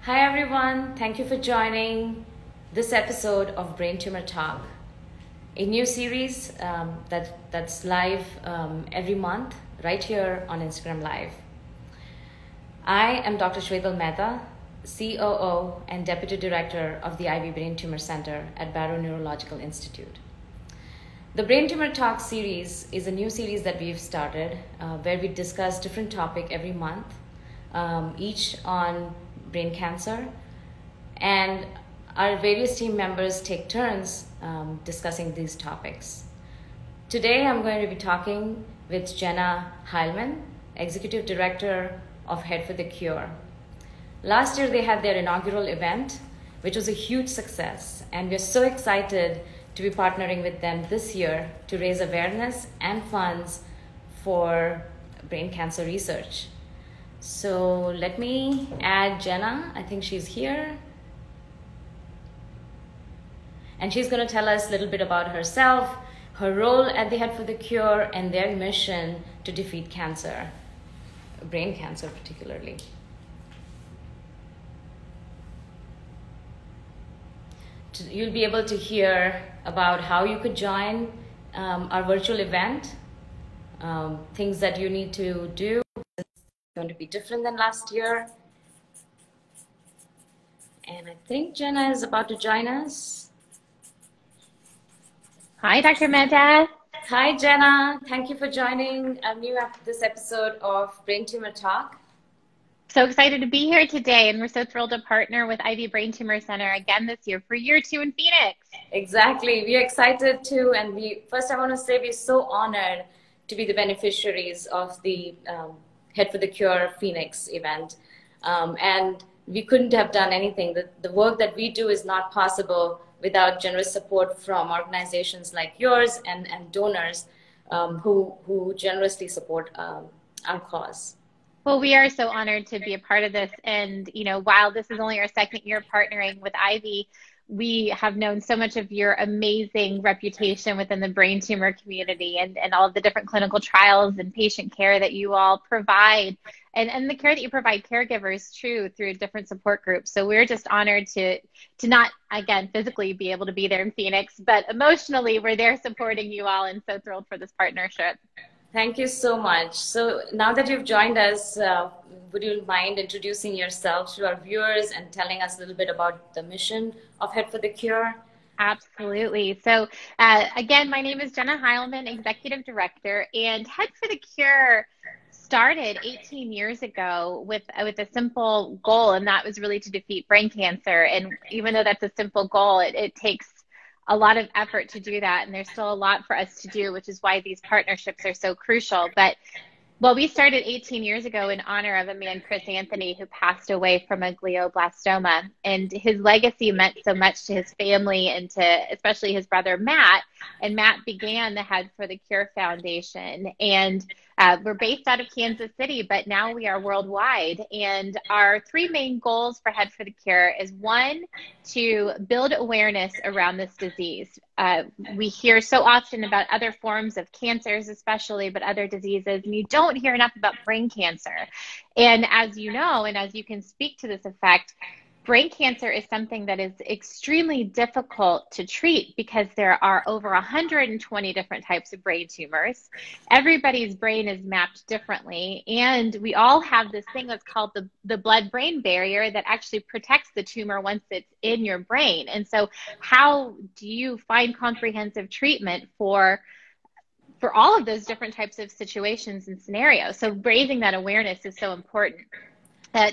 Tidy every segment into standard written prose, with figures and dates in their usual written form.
Hi everyone, thank you for joining this episode of Brain Tumor Talk, a new series that's live every month right here on Instagram Live. I am Dr. Shwetal Mehta, COO and Deputy Director of the Ivy Brain Tumor Center at Barrow Neurological Institute. The Brain Tumor Talk series is a new series that we've started where we discuss different topic every month, each on brain cancer, and our various team members take turns discussing these topics. Today I'm going to be talking with Jenna Heilman, Executive Director of Head for the Cure. Last year they had their inaugural event, which was a huge success, and we're so excited to be partnering with them this year to raise awareness and funds for brain cancer research. So let me add Jenna. I think she's here. And she's going to tell us a little bit about herself, her role at the Head for the Cure, and their mission to defeat cancer, brain cancer particularly. You'll be able to hear about how you could join our virtual event, things that you need to do. It's going to be different than last year. And I think Jenna is about to join us. Hi, Dr. Mehta. Hi, Jenna. Thank you for joining this episode of Brain Tumor Talk. So excited to be here today, and we're so thrilled to partner with Ivy Brain Tumor Center again this year for year 2 in Phoenix. Exactly. We're excited too, and I want to say we're so honored to be the beneficiaries of the Head for the Cure Phoenix event. And we couldn't have done anything. The work that we do is not possible without generous support from organizations like yours and donors who generously support our cause. Well, we are so honored to be a part of this. And, while this is only our second year partnering with Ivy, we have known so much of your amazing reputation within the brain tumor community and all of the different clinical trials and patient care that you all provide and the care that you provide caregivers through different support groups. So we're just honored to not, again, physically be able to be there in Phoenix, but emotionally we're there supporting you all and so thrilled for this partnership. Thank you so much. So now that you've joined us, would you mind introducing yourself to our viewers and telling us a little bit about the mission of Head for the Cure? Absolutely. So again, my name is Jenna Heilman, Executive Director, and Head for the Cure started 18 years ago with a simple goal, and that was really to defeat brain cancer. And even though that's a simple goal, it takes a lot of effort to do that, and there's still a lot for us to do, which is why these partnerships are so crucial. But we started 18 years ago in honor of a man, Chris Anthony, who passed away from a glioblastoma, and his legacy meant so much to his family and to especially his brother Matt. And Matt began the Head for the Cure Foundation, and we're based out of Kansas City, but now we are worldwide. And our 3 main goals for Head for the Cure is 1, to build awareness around this disease. We hear so often about other forms of cancers, especially, but other diseases, and you don't hear enough about brain cancer. And as you know, and as you can speak to this effect, brain cancer is something that is extremely difficult to treat because there are over 120 different types of brain tumors. Everybody's brain is mapped differently, and we all have this thing that's called the blood-brain barrier that actually protects the tumor once it's in your brain. And so how do you find comprehensive treatment for all of those different types of situations and scenarios? So raising that awareness is so important.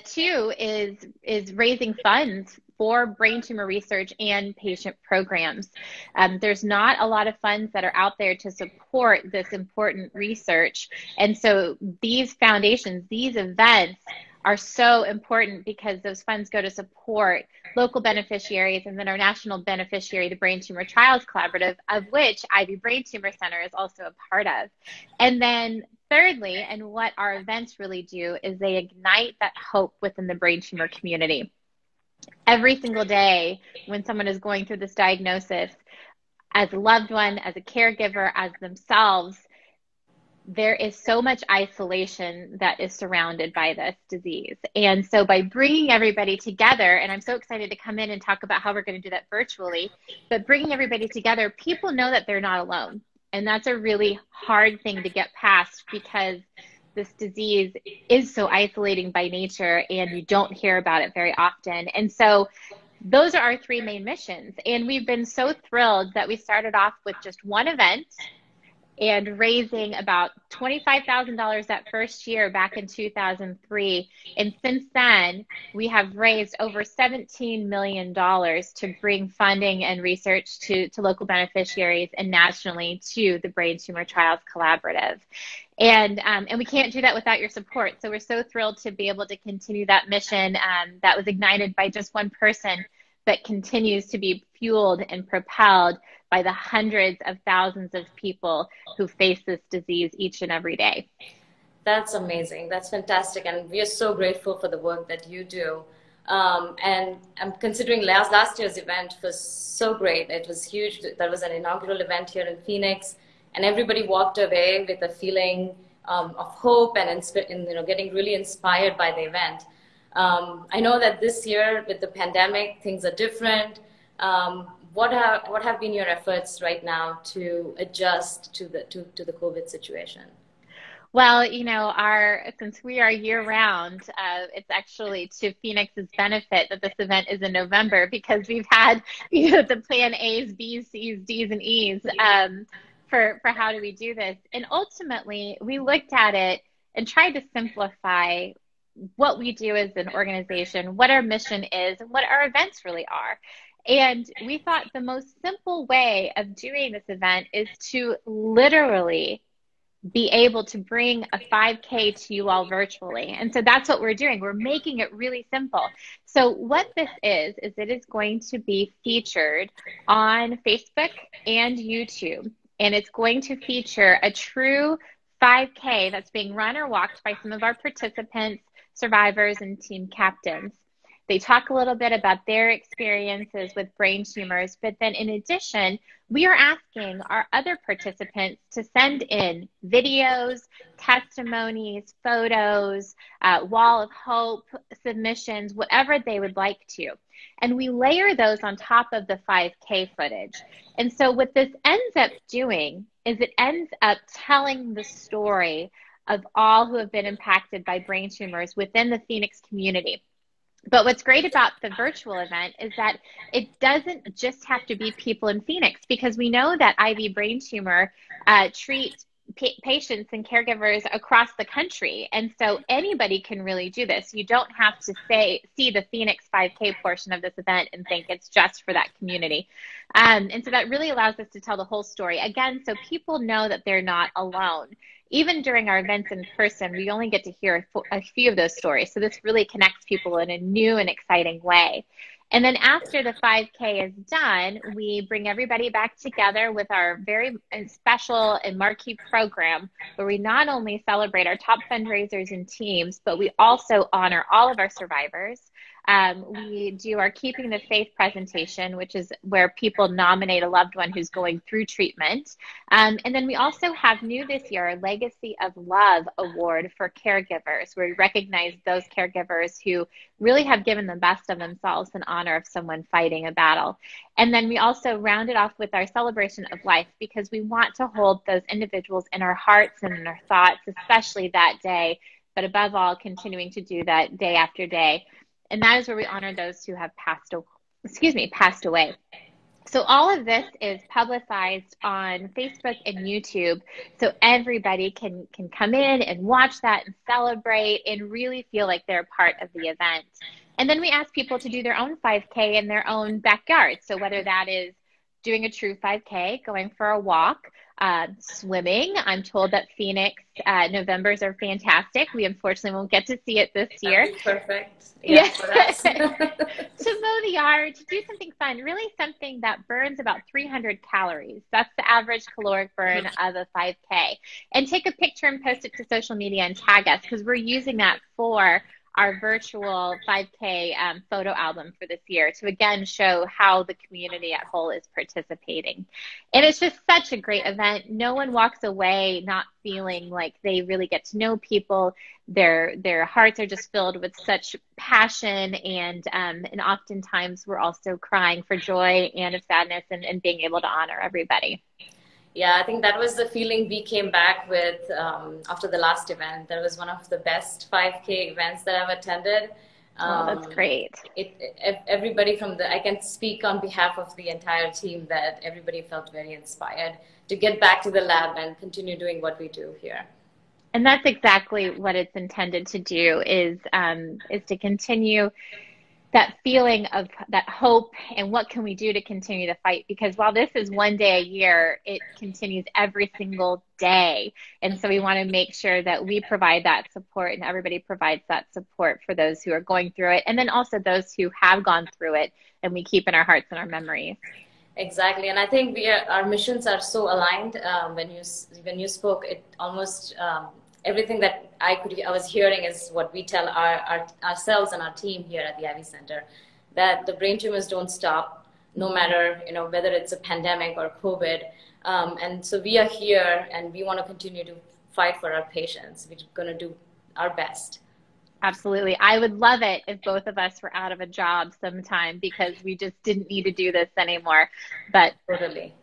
2 is raising funds for brain tumor research and patient programs. There's not a lot of funds that are out there to support this important research. And so these foundations, these events are so important because those funds go to support local beneficiaries and then our national beneficiary, the Brain Tumor Trials Collaborative, of which Ivy Brain Tumor Center is also a part of. And then thirdly, and what our events really do, is they ignite that hope within the brain tumor community. Every single day when someone is going through this diagnosis, as a loved one, as a caregiver, as themselves, there is so much isolation that is surrounded by this disease. And so by bringing everybody together, and I'm so excited to come in and talk about how we're going to do that virtually, but bringing everybody together, people know that they're not alone. And that's a really hard thing to get past, because this disease is so isolating by nature and you don't hear about it very often. And so those are our three main missions. And we've been so thrilled that we started off with just one event and raising about $25,000 that first year back in 2003. And since then, we have raised over $17 million to bring funding and research to local beneficiaries and nationally to the Brain Tumor Trials Collaborative. And we can't do that without your support. So we're so thrilled to be able to continue that mission that was ignited by just one person, but continues to be fueled and propelled by the hundreds of thousands of people who face this disease each and every day. That's amazing. That's fantastic. And we are so grateful for the work that you do. And I'm considering last year's event was so great. It was huge. That was an inaugural event here in Phoenix, and everybody walked away with a feeling of hope and getting really inspired by the event. I know that this year with the pandemic, things are different. What have been your efforts right now to adjust to the COVID situation? Well, since we are year round, it's actually to Phoenix's benefit that this event is in November, because we've had, the plan A's, B's, C's, D's, and E's for how do we do this. And ultimately, we looked at it and tried to simplify what we do as an organization, what our mission is, and what our events really are. And we thought the most simple way of doing this event is to literally be able to bring a 5K to you all virtually. And so that's what we're doing. We're making it really simple. So what this is it is going to be featured on Facebook and YouTube. And it's going to feature a true 5K that's being run or walked by some of our participants, survivors, and team captains. They talk a little bit about their experiences with brain tumors, but then in addition, we are asking our other participants to send in videos, testimonies, photos, wall of hope submissions, whatever they would like to. And we layer those on top of the 5K footage. And so what this ends up doing is it ends up telling the story of all who have been impacted by brain tumors within the Phoenix community. But what's great about the virtual event is that it doesn't just have to be people in Phoenix, because we know that IV brain tumor treats patients and caregivers across the country. And so anybody can really do this. You don't have to see the Phoenix 5K portion of this event and think it's just for that community. And so that really allows us to tell the whole story. Again, so people know that they're not alone. Even during our events in person, we only get to hear a few of those stories. So this really connects people in a new and exciting way. And then after the 5K is done, we bring everybody back together with our very special and marquee program, where we not only celebrate our top fundraisers and teams, but we also honor all of our survivors. We do our Keeping the Faith presentation, which is where people nominate a loved one who's going through treatment. And then we also have new this year, our Legacy of Love Award for caregivers, where we recognize those caregivers who really have given the best of themselves in honor of someone fighting a battle. And then we also round it off with our Celebration of Life, because we want to hold those individuals in our hearts and in our thoughts, especially that day, but above all, continuing to do that day after day. And that is where we honor those who have passed away. So all of this is publicized on Facebook and YouTube, so everybody can come in and watch that and celebrate and really feel like they're part of the event. And then we ask people to do their own 5K in their own backyard. So whether that is doing a true 5K, going for a walk, swimming. I'm told that Phoenix Novembers are fantastic. We unfortunately won't get to see it this year. That'd be perfect. Yeah, for us. To mow the yard, to do something fun, really something that burns about 300 calories. That's the average caloric burn of a 5K. And take a picture and post it to social media and tag us, because we're using that for our virtual 5K photo album for this year to again show how the community at whole is participating. And it's just such a great event. No one walks away not feeling like they really get to know people. Their hearts are just filled with such passion, and oftentimes we're also crying for joy and of sadness, and being able to honor everybody. Yeah, I think that was the feeling we came back with after the last event. That was one of the best 5K events that I've attended. Oh, that's great. Everybody I can speak on behalf of the entire team that everybody felt very inspired to get back to the lab and continue doing what we do here. And that's exactly what it's intended to do, is to continue that feeling of that hope and what can we do to continue to fight, because while this is one day a year, it continues every single day. And so we want to make sure that we provide that support and everybody provides that support for those who are going through it, and then also those who have gone through it, and we keep in our hearts and our memories. Exactly, and I think our missions are so aligned. When you spoke, it almost everything that I was hearing is what we tell ourselves and our team here at the Ivy Center, that the brain tumors don't stop, no matter whether it's a pandemic or COVID. And so we are here, and we want to continue to fight for our patients. We're going to do our best. Absolutely. I would love it if both of us were out of a job sometime, because we just didn't need to do this anymore. But totally,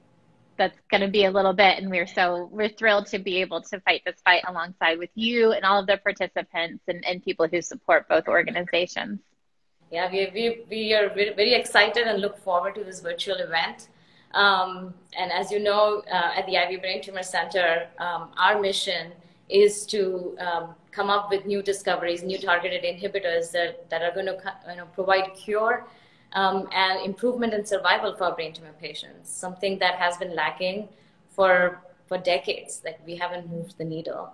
that's going to be a little bit, and we're thrilled to be able to fight this fight alongside with you and all of the participants and people who support both organizations. Yeah, we are very excited and look forward to this virtual event. And as you know, at the Ivy Brain Tumor Center, our mission is to come up with new discoveries, new targeted inhibitors that are going to provide cure and improvement in survival for our brain tumor patients, something that has been lacking for decades. Like, we haven't moved the needle.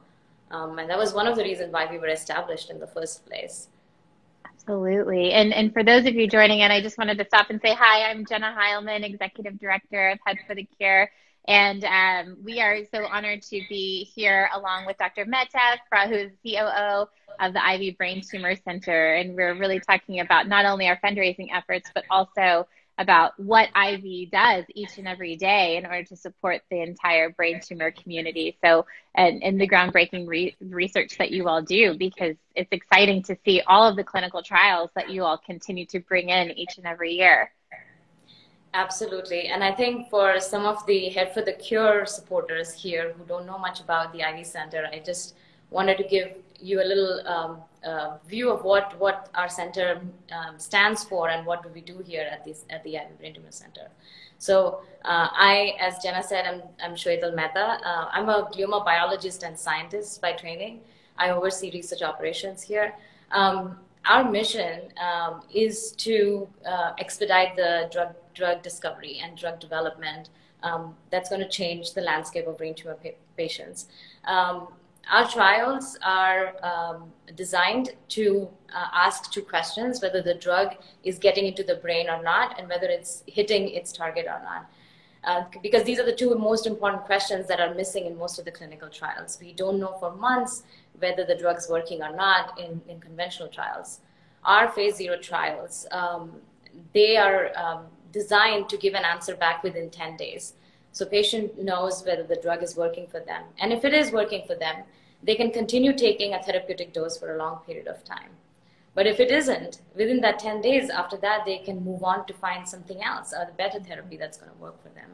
And that was one of the reasons why we were established in the first place. Absolutely. And for those of you joining in, I just wanted to stop and say hi. I'm Jenna Heilman, Executive Director of Head for the Cure. And we are so honored to be here along with Dr. Mehta, who's COO of the Ivy Brain Tumor Center. And we're really talking about not only our fundraising efforts, but also about what Ivy does each and every day in order to support the entire brain tumor community. So, and the groundbreaking research that you all do, because it's exciting to see all of the clinical trials that you all continue to bring in each and every year. Absolutely. And I think for some of the Head for the Cure supporters here who don't know much about the Ivy Center, I just wanted to give you a little view of what our center stands for and what do we do here at the Ivy Brain Tumor Center. So as Jenna said, I'm Shwetal Mehta. I'm a glioma biologist and scientist by training. I oversee research operations here. Our mission is to expedite the drug discovery and drug development that's going to change the landscape of brain tumor patients. Our trials are designed to ask two questions: whether the drug is getting into the brain or not, and whether it's hitting its target or not. Because these are the two most important questions that are missing in most of the clinical trials. We don't know for months whether the drug's working or not in conventional trials. Our phase 0 trials, they are designed to give an answer back within 10 days. So patient knows whether the drug is working for them. And if it is working for them, they can continue taking a therapeutic dose for a long period of time. But if it isn't, within that 10 days after that, they can move on to find something else, or the better therapy that's going to work for them.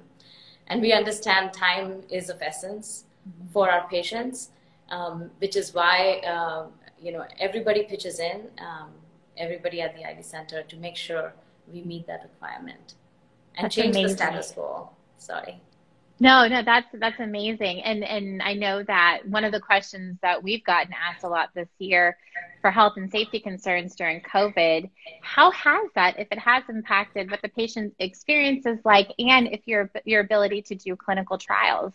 And we understand time is of essence for our patients, which is why everybody pitches in, everybody at the Ivy Center, to make sure we meet that requirement and That's change amazing. the status quo. Sorry. No, that's amazing. And I know that one of the questions that we've gotten asked a lot this year for health and safety concerns during COVID, how has that, if it has impacted what the patient's experience is like, and if your ability to do clinical trials?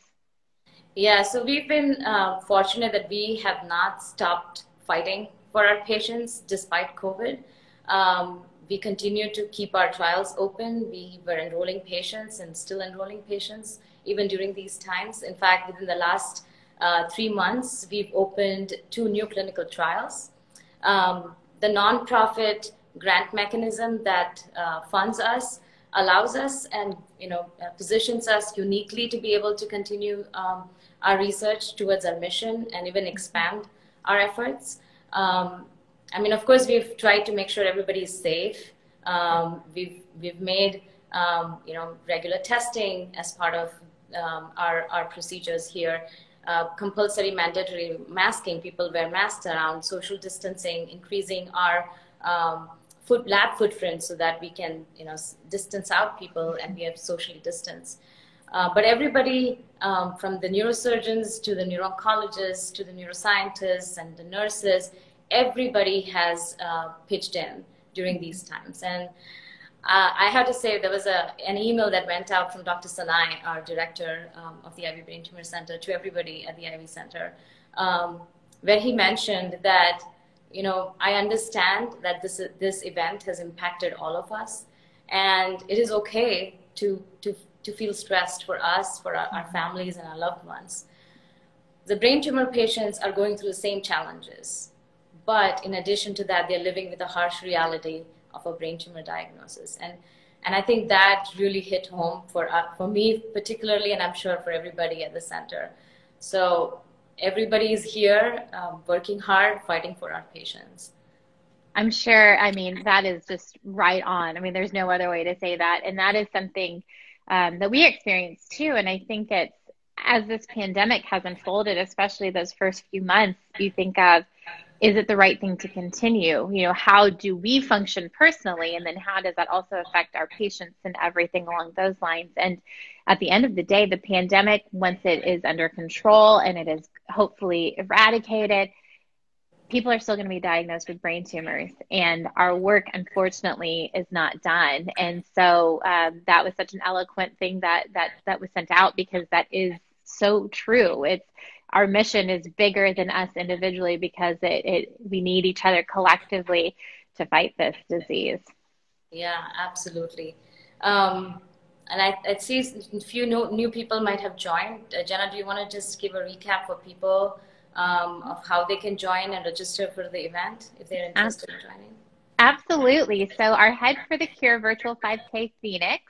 Yeah, so we've been fortunate that we have not stopped fighting for our patients despite COVID. We continue to keep our trials open. We were enrolling patients and still enrolling patients even during these times. In fact, within the last 3 months, we've opened 2 new clinical trials. the nonprofit grant mechanism that funds us allows us and positions us uniquely to be able to continue our research towards our mission and even expand our efforts. I mean, of course, we've tried to make sure everybody is safe. We've made regular testing as part of our procedures here. Compulsory mandatory masking, people wear masks around, social distancing, increasing our lab footprint so that we can distance out people and we have socially distanced. But everybody from the neurosurgeons to the neuro-oncologists to the neuroscientists and the nurses, everybody has pitched in during these times. And I have to say there was an email that went out from Dr. Sanai, our director of the Ivy Brain Tumor Center, to everybody at the Ivy Center, where he mentioned that, I understand that this event has impacted all of us, and it is okay to feel stressed for us, for our families and our loved ones. The brain tumor patients are going through the same challenges, but in addition to that, they're living with the harsh reality of a brain tumor diagnosis. And I think that really hit home for me particularly, and I'm sure for everybody at the center. So everybody is here working hard, fighting for our patients. I'm sure, I mean, that is just right on. I mean, there's no other way to say that. And that is something that we experienced too. And I think it's, as this pandemic has unfolded, especially those first few months, you think of, is it the right thing to continue? How do we function personally? And then how does that also affect our patients and everything along those lines? And at the end of the day, the pandemic, once it is under control and it is hopefully eradicated, people are still going to be diagnosed with brain tumors. And our work, unfortunately, is not done. And so that was such an eloquent thing that was sent out, because that is so true. Our mission is bigger than us individually, because we need each other collectively to fight this disease. Yeah, absolutely. And I see a few new people might have joined. Jenna, do you want to just give a recap for people of how they can join and register for the event if they're interested in joining? Absolutely. So our Head for the Cure virtual 5K Phoenix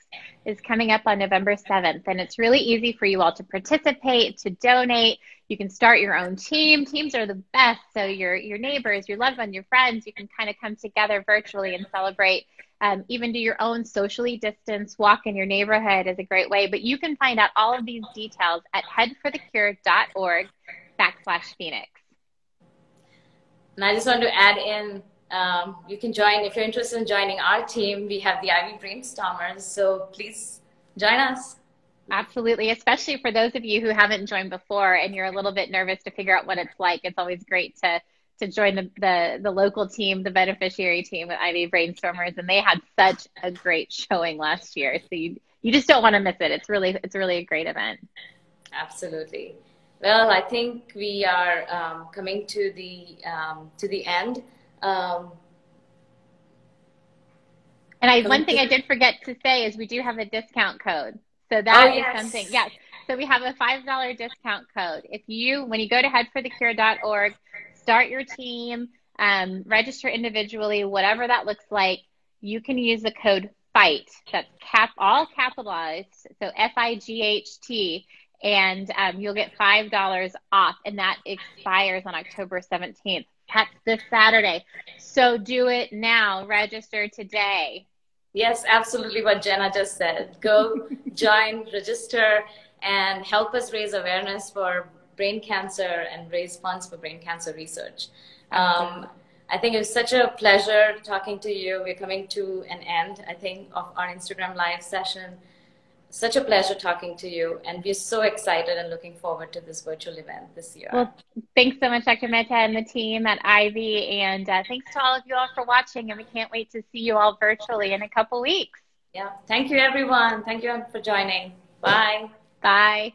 is coming up on November 7th. And it's really easy for you all to participate, to donate. You can start your own team. Teams are the best. So your neighbors, your loved ones, your friends, you can kind of come together virtually and celebrate. Even do your own socially distanced walk in your neighborhood is a great way. But you can find out all of these details at headforthecure.org/Phoenix. And I just want to add in, you can join, if you're interested in joining our team, we have the Ivy Brainstormers, so please join us. Absolutely, especially for those of you who haven't joined before and you're a little bit nervous to figure out what it's like. It's always great to join the local team, the beneficiary team with Ivy Brainstormers, and they had such a great showing last year. So you just don't want to miss it. It's really a great event. Absolutely. Well, I think we are coming to the end. And one thing I did forget to say is we do have a discount code. So that is something, yes. So we have a $5 discount code. When you go to headforthecure.org, start your team, register individually, whatever that looks like, you can use the code FIGHT. That's all capitalized, so FIGHT, and you'll get $5 off, and that expires on October 17th. That's this Saturday. So do it now. Register today. Yes, absolutely what Jenna just said. Go join, register, and help us raise awareness for brain cancer and raise funds for brain cancer research. I think it was such a pleasure talking to you. We're coming to an end, I think, of our Instagram Live session. Such a pleasure talking to you, and we're so excited and looking forward to this virtual event this year. Well, thanks so much, Dr. Mehta and the team at Ivy, and thanks to all of you all for watching, and we can't wait to see you all virtually in a couple weeks. Yeah, thank you, everyone. Thank you for joining. Bye. Bye.